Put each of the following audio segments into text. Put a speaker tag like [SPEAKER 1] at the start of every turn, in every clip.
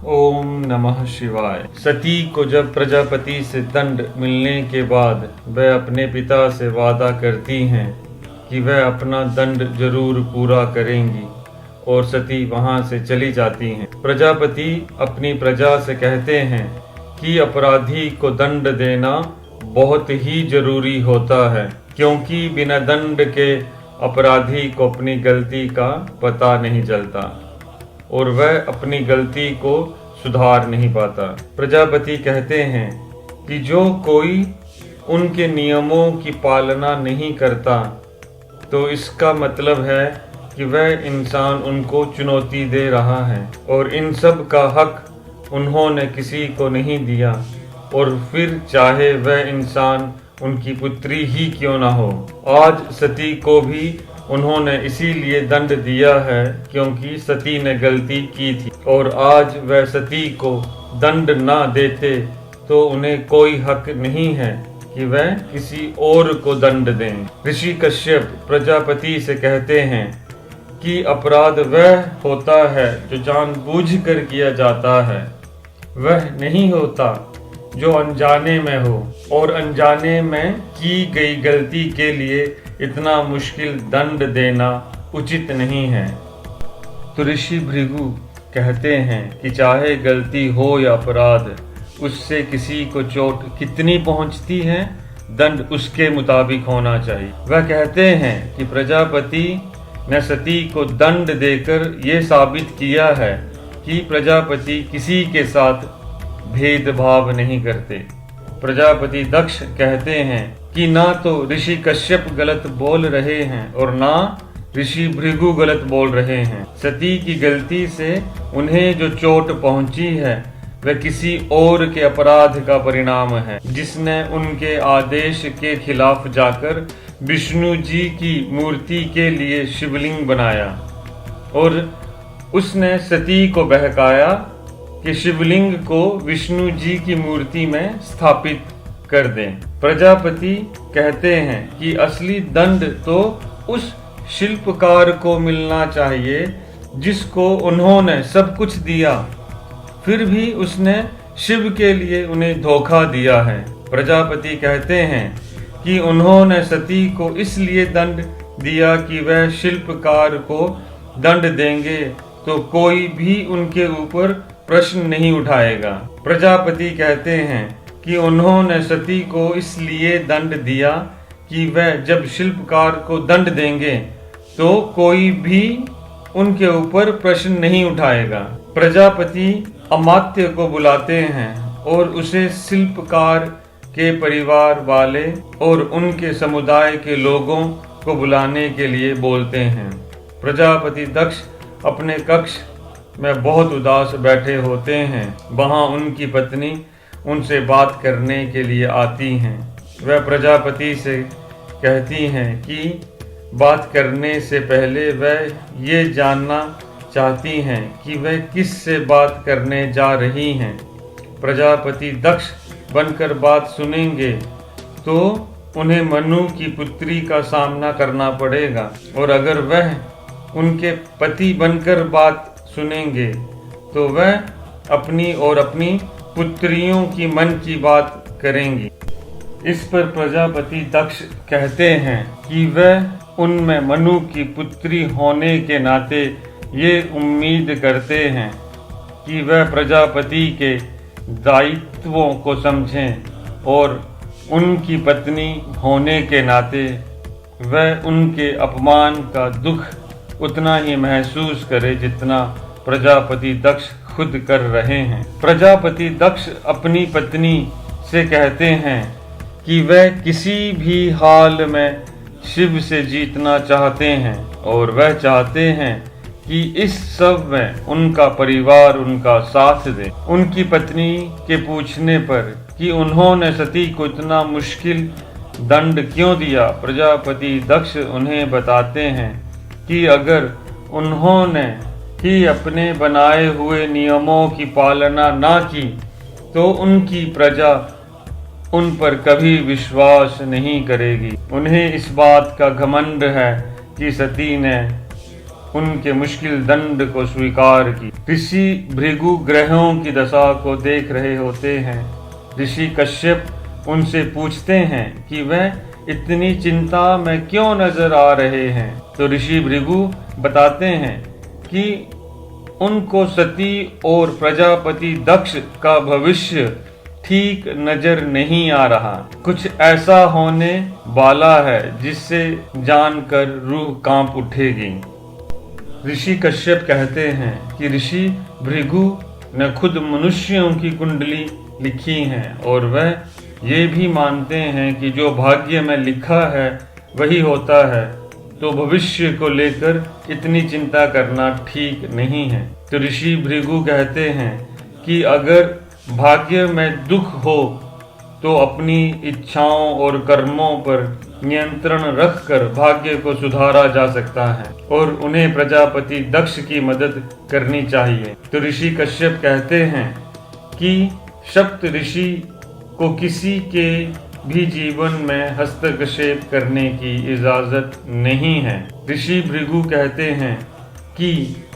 [SPEAKER 1] ओम नमः शिवाय। सती को जब प्रजापति से दंड मिलने के बाद वह अपने पिता से वादा करती हैं कि वह अपना दंड जरूर पूरा करेंगी और सती वहां से चली जाती हैं। प्रजापति अपनी प्रजा से कहते हैं कि अपराधी को दंड देना बहुत ही जरूरी होता है, क्योंकि बिना दंड के अपराधी को अपनी गलती का पता नहीं चलता और वह अपनी गलती को सुधार नहीं पाता। प्रजापति कहते हैं कि जो कोई उनके नियमों की पालना नहीं करता तो इसका मतलब है कि वह इंसान उनको चुनौती दे रहा है और इन सब का हक उन्होंने किसी को नहीं दिया, और फिर चाहे वह इंसान उनकी पुत्री ही क्यों ना हो। आज सती को भी उन्होंने इसीलिए दंड दिया है क्योंकि सती ने गलती की थी, और आज वह सती को दंड ना देते तो उन्हें कोई हक नहीं है कि वह किसी और को दंड दें। ऋषि कश्यप प्रजापति से कहते हैं कि अपराध वह होता है जो जानबूझकर किया जाता है, वह नहीं होता जो अनजाने में हो, और अनजाने में की गई गलती के लिए इतना मुश्किल दंड देना उचित नहीं है। तो ऋषि भृगु कहते हैं कि चाहे गलती हो या अपराध, उससे किसी को चोट कितनी पहुंचती है, दंड उसके मुताबिक होना चाहिए। वह कहते हैं कि प्रजापति ने सती को दंड देकर यह साबित किया है कि प्रजापति किसी के साथ भेदभाव नहीं करते। प्रजापति दक्ष कहते हैं कि ना तो ऋषि कश्यप गलत बोल रहे हैं और ना ऋषि भृगु गलत बोल रहे हैं। सती की गलती से उन्हें जो चोट पहुंची है वह किसी और के अपराध का परिणाम है, जिसने उनके आदेश के खिलाफ जाकर विष्णु जी की मूर्ति के लिए शिवलिंग बनाया और उसने सती को बहकाया कि शिवलिंग को विष्णु जी की मूर्ति में स्थापित कर दें। प्रजापति कहते हैं कि असली दंड तो उस शिल्पकार को मिलना चाहिए जिसको उन्होंने सब कुछ दिया, फिर भी उसने शिव के लिए उन्हें धोखा दिया है। प्रजापति कहते हैं कि उन्होंने सती को इसलिए दंड दिया कि वह शिल्पकार को दंड देंगे तो कोई भी उनके ऊपर प्रश्न नहीं उठाएगा। प्रजापति कहते हैं कि उन्होंने सती को इसलिए दंड दिया कि वह जब शिल्पकार को दंड देंगे तो कोई भी उनके ऊपर प्रश्न नहीं उठाएगा। प्रजापति अमात्य को बुलाते हैं और उसे शिल्पकार के परिवार वाले और उनके समुदाय के लोगों को बुलाने के लिए बोलते हैं। प्रजापति दक्ष अपने कक्ष में बहुत उदास बैठे होते हैं। वहां उनकी पत्नी उनसे बात करने के लिए आती हैं। वह प्रजापति से कहती हैं कि बात करने से पहले वह ये जानना चाहती हैं कि वह किस से बात करने जा रही हैं। प्रजापति दक्ष बनकर बात सुनेंगे तो उन्हें मनु की पुत्री का सामना करना पड़ेगा, और अगर वह उनके पति बनकर बात सुनेंगे तो वह अपनी और अपनी पुत्रियों की मन की बात करेंगी। इस पर प्रजापति दक्ष कहते हैं कि वह उनमें मनु की पुत्री होने के नाते ये उम्मीद करते हैं कि वह प्रजापति के दायित्वों को समझें और उनकी पत्नी होने के नाते वह उनके अपमान का दुख उतना ही महसूस करे जितना प्रजापति दक्ष खुद कर रहे हैं। प्रजापति दक्ष अपनी पत्नी से कहते हैं कि वह किसी भी हाल में शिव से जीतना चाहते हैं और वह चाहते हैं कि इस सब में उनका परिवार उनका साथ दे। उनकी पत्नी के पूछने पर कि उन्होंने सती को इतना मुश्किल दंड क्यों दिया, प्रजापति दक्ष उन्हें बताते हैं कि अगर उन्होंने ही अपने बनाए हुए नियमों की पालना ना की तो उनकी प्रजा उन पर कभी विश्वास नहीं करेगी। उन्हें इस बात का घमंड है कि सती ने उनके मुश्किल दंड को स्वीकार की। ऋषि भृगु ग्रहों की दशा को देख रहे होते हैं। ऋषि कश्यप उनसे पूछते हैं कि वह इतनी चिंता में क्यों नजर आ रहे हैं। तो ऋषि भृगु बताते हैं कि उनको सती और प्रजापति दक्ष का भविष्य ठीक नजर नहीं आ रहा। कुछ ऐसा होने वाला है जिससे जानकर रूह कांप उठेगी। ऋषि कश्यप कहते हैं कि ऋषि भृगु ने खुद मनुष्यों की कुंडली लिखी है और वह ये भी मानते हैं कि जो भाग्य में लिखा है वही होता है, तो भविष्य को लेकर इतनी चिंता करना ठीक नहीं है। तो ऋषि भृगु कहते हैं कि अगर भाग्य में दुख हो तो अपनी इच्छाओं और कर्मों पर नियंत्रण रखकर भाग्य को सुधारा जा सकता है और उन्हें प्रजापति दक्ष की मदद करनी चाहिए। तो ऋषि कश्यप कहते हैं कि सप्त ऋषि को किसी के भी जीवन में हस्तक्षेप करने की इजाजत नहीं है। ऋषि भृगु कहते हैं कि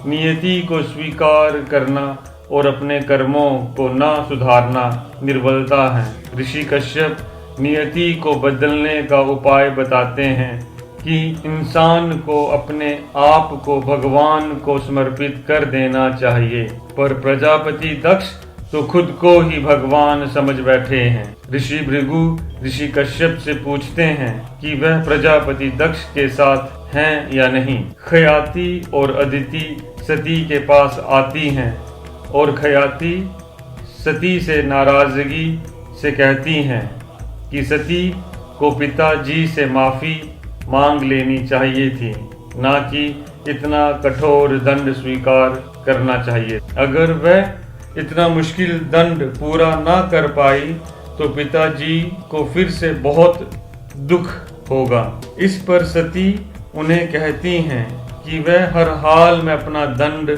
[SPEAKER 1] नियति को स्वीकार करना और अपने कर्मों को न सुधारना निर्बलता है। ऋषि कश्यप नियति को बदलने का उपाय बताते हैं कि इंसान को अपने आप को भगवान को समर्पित कर देना चाहिए, पर प्रजापति दक्ष तो खुद को ही भगवान समझ बैठे हैं। ऋषि भृगु ऋषि कश्यप से पूछते हैं कि वह प्रजापति दक्ष के साथ हैं या नहीं। खयाति और अदिति सती के पास आती हैं और खयाति सती से नाराजगी से कहती हैं कि सती को पिताजी से माफी मांग लेनी चाहिए थी, ना कि इतना कठोर दंड स्वीकार करना चाहिए। अगर वह इतना मुश्किल दंड पूरा ना कर पाई तो पिताजी को फिर से बहुत दुख होगा। इस पर सती उन्हें कहती हैं कि वह हर हाल में अपना दंड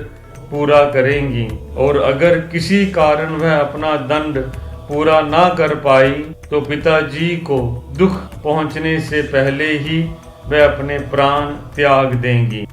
[SPEAKER 1] पूरा करेंगी और अगर किसी कारण वह अपना दंड पूरा ना कर पाई तो पिताजी को दुख पहुंचने से पहले ही वह अपने प्राण त्याग देंगी।